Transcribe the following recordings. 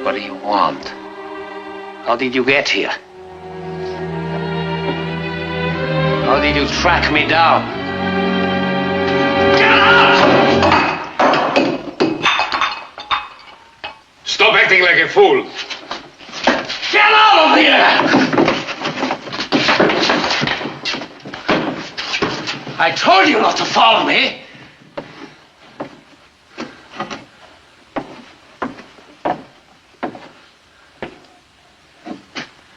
What do you want? How did you get here? How did you track me down? Get out! Stop acting like a fool. Get out of here! I told you not to follow me.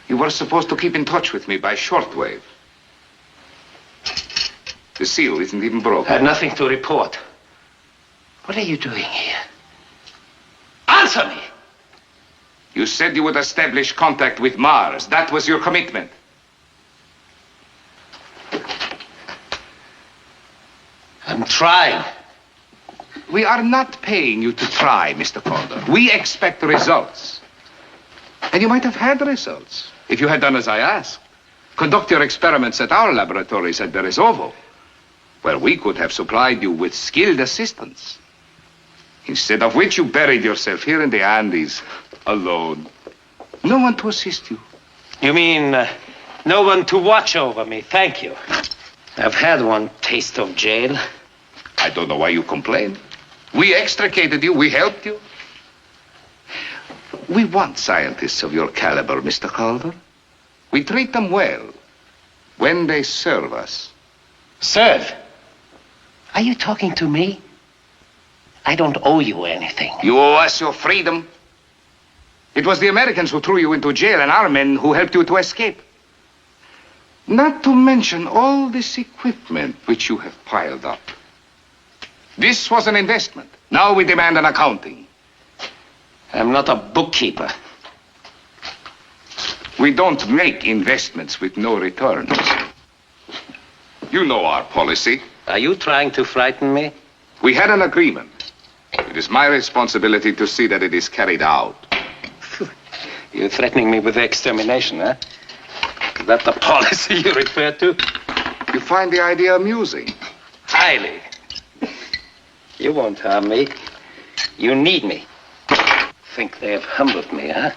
You were supposed to keep in touch with me by shortwave. The seal isn't even broken. I have nothing to report. What are you doing here? Answer me! You said you would establish contact with Mars. That was your commitment. I'm trying. We are not paying you to try, Mr. Calder. We expect results. And you might have had results if you had done as I asked. Conduct your experiments at our laboratories at Berghof, where we could have supplied you with skilled assistance. Instead of which you buried yourself here in the Andes, alone. No one to assist you. You mean no one to watch over me? Thank you. I've had one taste of jail. I don't know why you complain. We extricated you. We helped you. We want scientists of your caliber, Mr. Calder. We treat them well when they serve us. Serve? Are you talking to me? I don't owe you anything. You owe us your freedom. It was the Americans who threw you into jail and our men who helped you to escape. Not to mention all this equipment which you have piled up. This was an investment. Now we demand an accounting. I'm not a bookkeeper. We don't make investments with no returns. You know our policy. Are you trying to frighten me? We had an agreement. It is my responsibility to see that it is carried out. You're threatening me with extermination, huh? Is that the policy you refer to? You find the idea amusing? Highly. You won't harm me. You need me. Think they have humbled me, huh?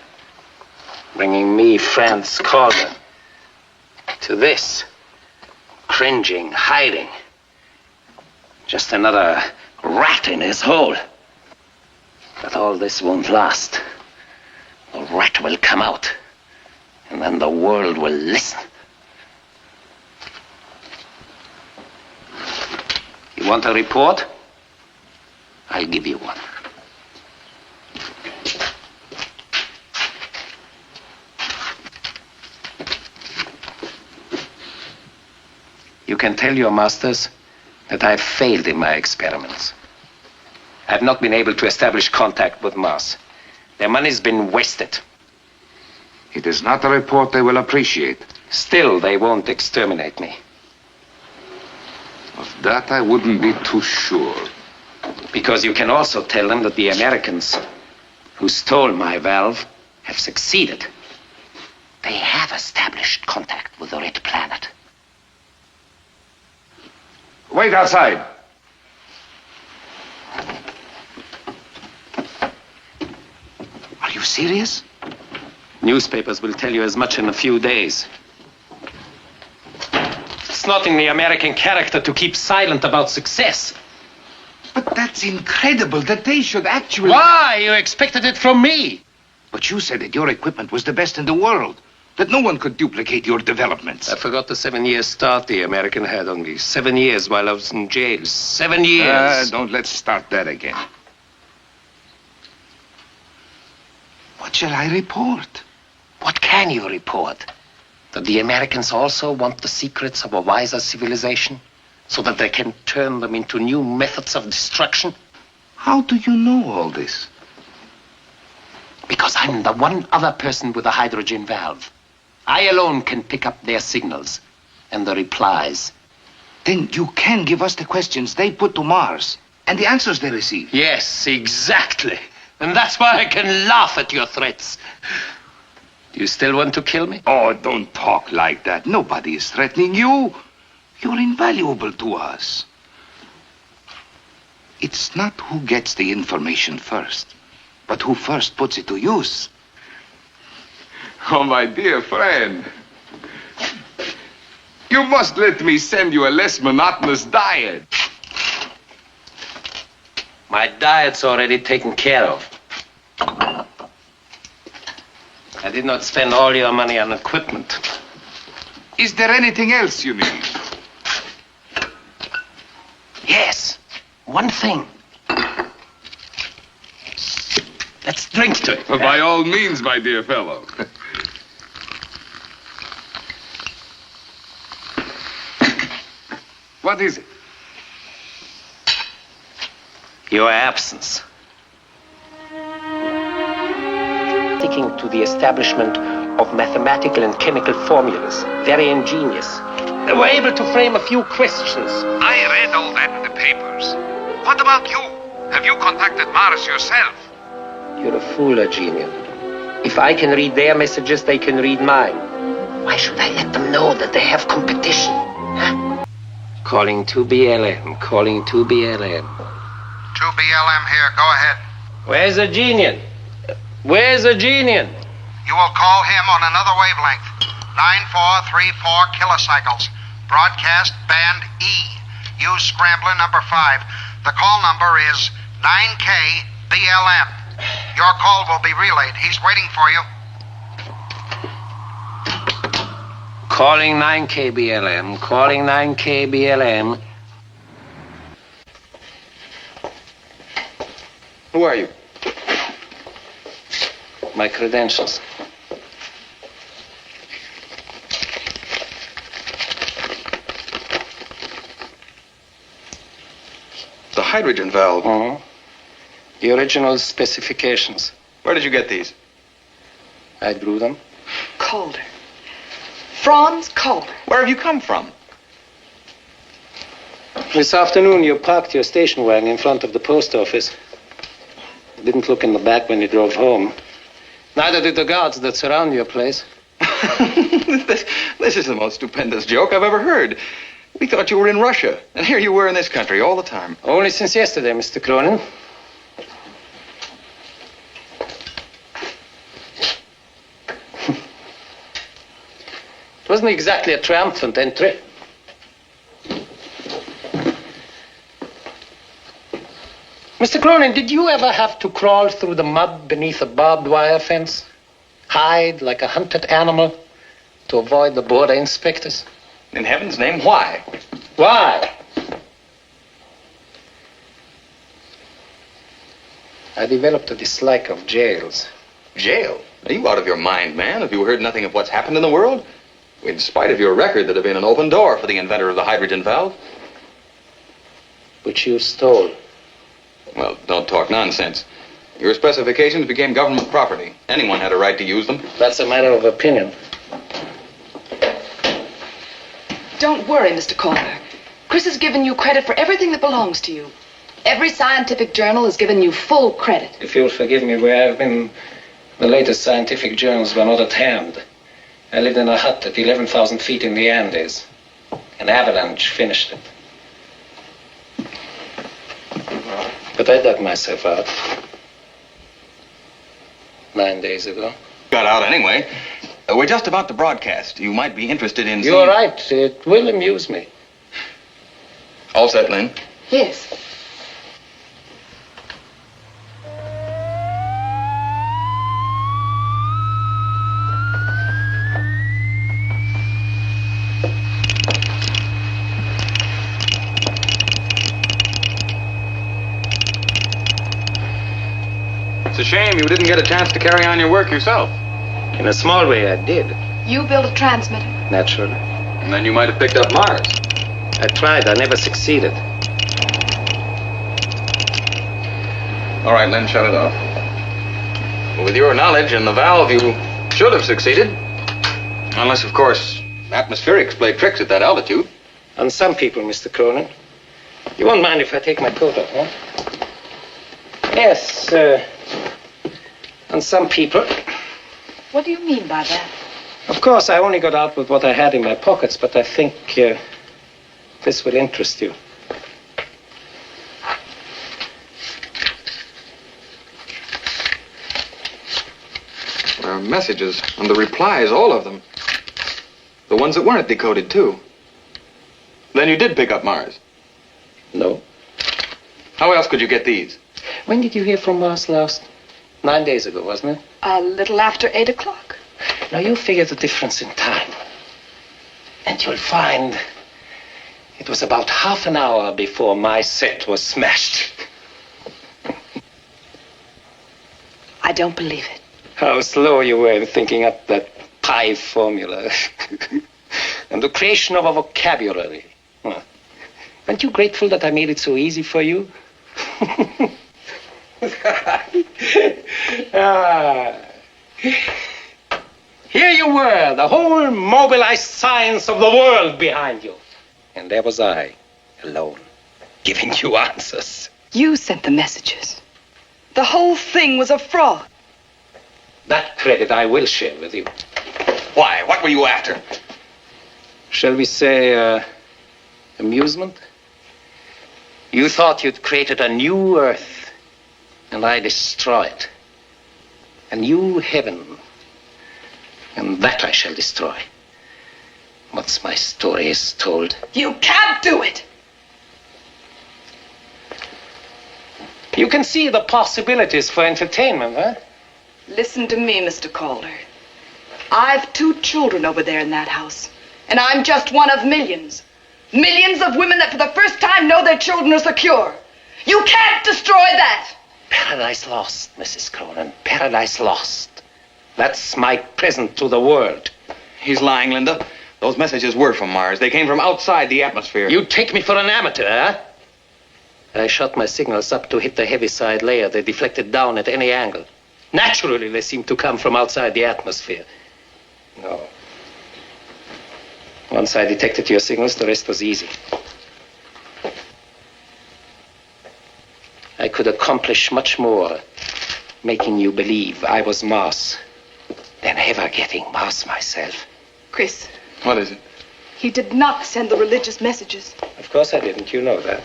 Bringing me, Franz Calder, to this. Cringing, hiding. Just another rat in his hole. But all this won't last. The rat will come out. And then the world will listen. You want a report? I'll give you one. You can tell your masters that I've failed in my experiments. I've not been able to establish contact with Mars. Their money's been wasted. It is not a report they will appreciate. Still, they won't exterminate me. Of that I wouldn't be too sure. Because you can also tell them that the Americans who stole my valve have succeeded. They have established contact with the Red Planet. Wait outside. Are you serious? Newspapers will tell you as much in a few days. It's not in the American character to keep silent about success. But that's incredible that they should actually... Why? You expected it from me. But you said that your equipment was the best in the world, that no one could duplicate your developments. I forgot the 7-year start the American had on me. 7 years while I was in jail. 7 years. Don't let's start that again. What shall I report? What can you report? That the Americans also want the secrets of a wiser civilization so that they can turn them into new methods of destruction? How do you know all this? Because I'm the one other person with a hydrogen valve. I alone can pick up their signals and the replies. Then you can give us the questions they put to Mars and the answers they receive. Yes, exactly. And that's why I can laugh at your threats. Do you still want to kill me? Oh, don't talk like that. Nobody is threatening you. You're invaluable to us. It's not who gets the information first, but who first puts it to use. Oh, my dear friend. You must let me send you a less monotonous diet. My diet's already taken care of. I did not spend all your money on equipment. Is there anything else you need? Yes, one thing. Let's drink to it. By all means, my dear fellow. What is it? Your absence. Sticking to the establishment of mathematical and chemical formulas. Very ingenious. They were able to frame a few questions. I read all that in the papers. What about you? Have you contacted Mars yourself? You're a fool, Eugenian. If I can read their messages, they can read mine. Why should I let them know that they have competition? Huh? Calling 2BLM, calling 2BLM. 2BLM here, go ahead. Where's Eugenian? Where's Eugenian? You will call him on another wavelength. 9434 kilocycles. Broadcast band E. Use scrambler number 5. The call number is 9K-BLM. Your call will be relayed. He's waiting for you. Calling 9KBLM, calling 9KBLM. Who are you? My credentials. The hydrogen valve. Mm-hmm. The original specifications. Where did you get these? I drew them. Calder. Franz Calder. Where have you come from? This afternoon, you parked your station wagon in front of the post office. You didn't look in the back when you drove home. Neither did the guards that surround your place. This is the most stupendous joke I've ever heard. We thought you were in Russia, and here you were in this country all the time. Only since yesterday, Mr. Cronin. It wasn't exactly a triumphant entry. Mr. Cronin, did you ever have to crawl through the mud beneath a barbed wire fence? Hide like a hunted animal to avoid the border inspectors? In heaven's name, why? Why? I developed a dislike of jails. Jail? Are you out of your mind, man? Have you heard nothing of what's happened in the world? In spite of your record, there'd have been an open door for the inventor of the hydrogen valve. Which you stole. Well, don't talk nonsense. Your specifications became government property. Anyone had a right to use them. That's a matter of opinion. Don't worry, Mr. Calder. Chris has given you credit for everything that belongs to you. Every scientific journal has given you full credit. If you'll forgive me, where I've been, the latest scientific journals were not at hand. I lived in a hut at 11,000 feet in the Andes. An avalanche finished it. But I dug myself out 9 days ago. Got out anyway. We're just about to broadcast. You might be interested in You're right. It will amuse me. All set, Lynn? Yes. It's a shame you didn't get a chance to carry on your work yourself. In a small way, I did. You built a transmitter. Naturally. And then you might have picked up Mars. I tried. I never succeeded. All right, Lynn, shut it off. Well, with your knowledge and the valve, you should have succeeded. Unless, of course, atmospherics play tricks at that altitude. On some people, Mr. Cronin. You won't mind if I take my coat off, huh? Yes, on some people. What do you mean by that? Of course, I only got out with what I had in my pockets, but I think this will interest you. There are messages and the replies, all of them. The ones that weren't decoded, too. Then you did pick up Mars. No. How else could you get these? When did you hear from Mars last? 9 days ago, wasn't it? A little after 8 o'clock. Now, you figure the difference in time. And you'll find it was about half an hour before my set was smashed. I don't believe it. How slow you were in thinking up that pi formula. And the creation of a vocabulary. Huh. Aren't you grateful that I made it so easy for you? Here you were, the whole mobilized science of the world behind you. And there was I, alone, giving you answers. You sent the messages. The whole thing was a fraud. That credit I will share with you. Why? What were you after? Shall we say, amusement? You thought you'd created a new Earth, and I destroy it. A new heaven, and that I shall destroy. Once my story is told. You can't do it! You can see the possibilities for entertainment, huh? Listen to me, Mr. Calder. I've 2 children over there in that house, and I'm just one of millions. Millions of women that for the first time know their children are secure. You can't destroy that! Paradise lost, Mrs. Cronin. Paradise lost. That's my present to the world. He's lying, Linda. Those messages were from Mars. They came from outside the atmosphere. You take me for an amateur, huh? I shot my signals up to hit the heaviside layer. They deflected down at any angle. Naturally, they seem to come from outside the atmosphere. No. Once I detected your signals, the rest was easy. I could accomplish much more, making you believe I was Mars, than ever getting Mars myself. Chris, What is it? he did not send the religious messages. Of course I didn't. You know that.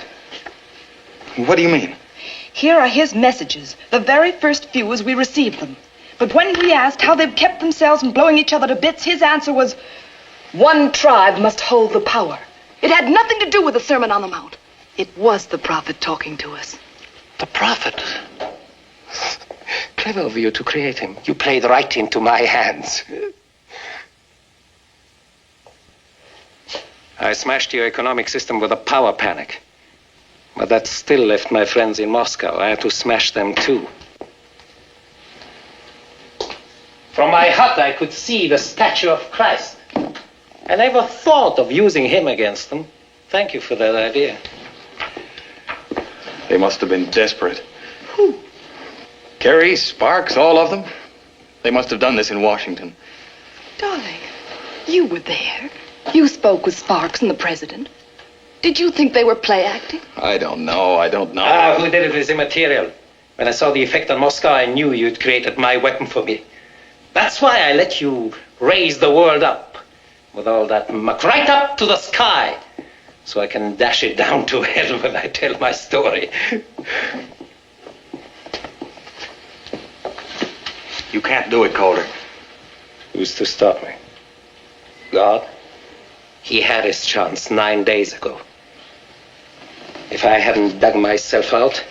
What do you mean? Here are his messages, the very first few as we received them. But when we asked how they've kept themselves from blowing each other to bits, his answer was, one tribe must hold the power. It had nothing to do with the Sermon on the Mount. It was the prophet talking to us. The prophet. Clever of you to create him. You played right into my hands. I smashed your economic system with a power panic. But that still left my friends in Moscow. I had to smash them too. From my hut, I could see the statue of Christ. I never thought of using him against them. Thank you for that idea. They must have been desperate. Who? Kerry, Sparks, all of them. They must have done this in Washington. Darling, you were there. You spoke with Sparks and the president. Did you think they were play acting? I don't know. Who did it is immaterial. When I saw the effect on Moscow, I knew you'd created my weapon for me. That's why I let you raise the world up with all that muck right up to the sky, so I can dash it down to hell when I tell my story. You can't do it, Calder. Who's to stop me? God? He had his chance 9 days ago. If I hadn't dug myself out,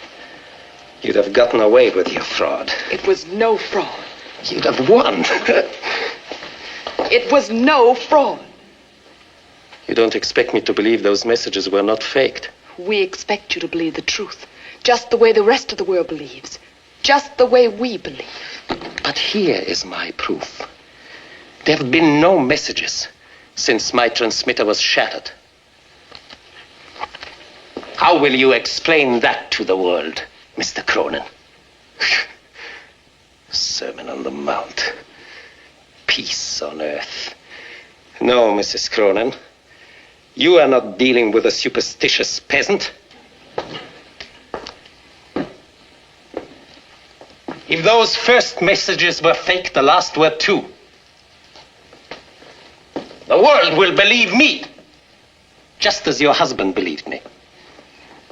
you'd have gotten away with your fraud. It was no fraud. You'd have won. It was no fraud. You don't expect me to believe those messages were not faked. We expect you to believe the truth, just the way the rest of the world believes, just the way we believe. But here is my proof. There have been no messages since my transmitter was shattered. How will you explain that to the world, Mr. Cronin? Sermon on the Mount. Peace on earth. No, Mrs. Cronin. You are not dealing with a superstitious peasant. If those first messages were fake, the last were too. The world will believe me, just as your husband believed me.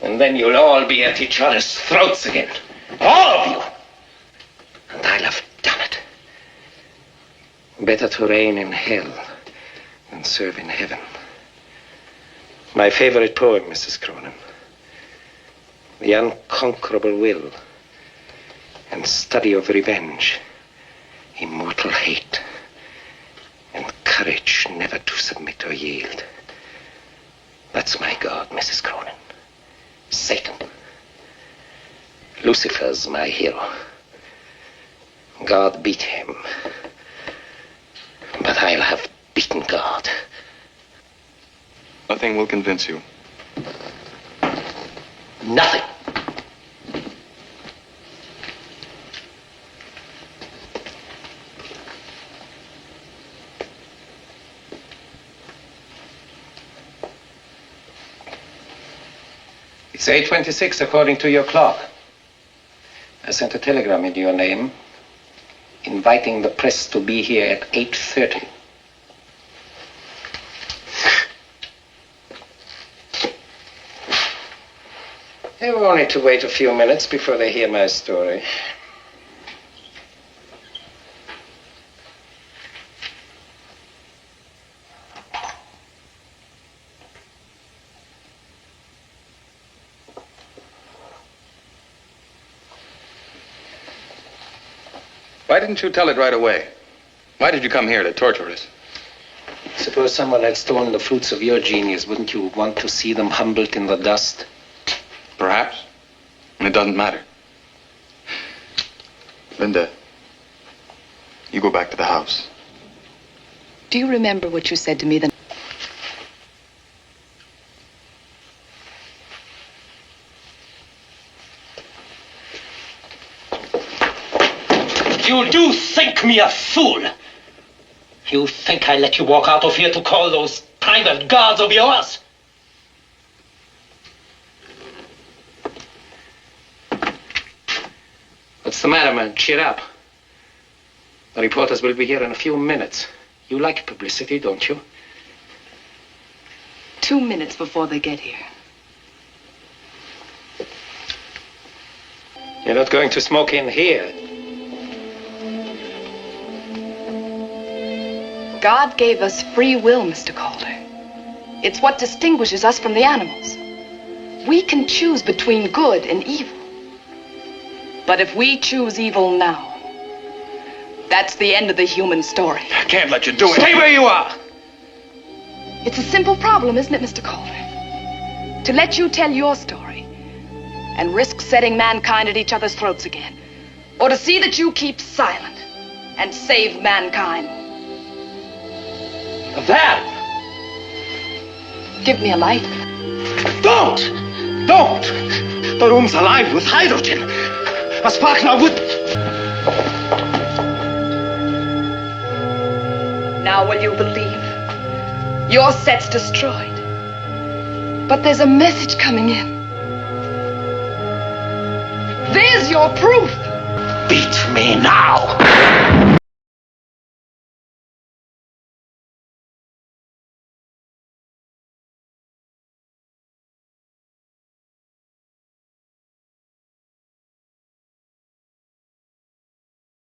And then you'll all be at each other's throats again. All of you. And I'll have done it. Better to reign in hell than serve in heaven. My favorite poem, Mrs. Cronin. The unconquerable will and study of revenge, immortal hate, and courage never to submit or yield. That's my God, Mrs. Cronin. Satan. Lucifer's my hero. God beat him. But I'll have beaten God. Nothing will convince you. Nothing. It's 8:26 according to your clock. I sent a telegram in your name inviting the press to be here at 8:30. They will only to wait a few minutes before they hear my story. Why didn't you tell it right away? Why did you come here to torture us? Suppose someone had stolen the fruits of your genius, wouldn't you want to see them humbled in the dust? Perhaps. And it doesn't matter. Linda, you go back to the house. Do you remember what you said to me the You do think me a fool. You think I let you walk out of here to call those private guards of yours? What's the matter, man? Cheer up. The reporters will be here in a few minutes. You like publicity, don't you? 2 minutes before they get here? You're not going to smoke in here. God gave us free will, Mr. Calder. It's what distinguishes us from the animals. We can choose between good and evil. But if we choose evil now, that's the end of the human story. I can't let you do it. Stay where you are! It's a simple problem, isn't it, Mr. Calder? To let you tell your story and risk setting mankind at each other's throats again. Or to see that you keep silent and save mankind. Val! Give me a light. Don't! Don't! The room's alive with hydrogen. A spark now would... Now will you believe? Your set's destroyed. But there's a message coming in. There's your proof. Beat me now!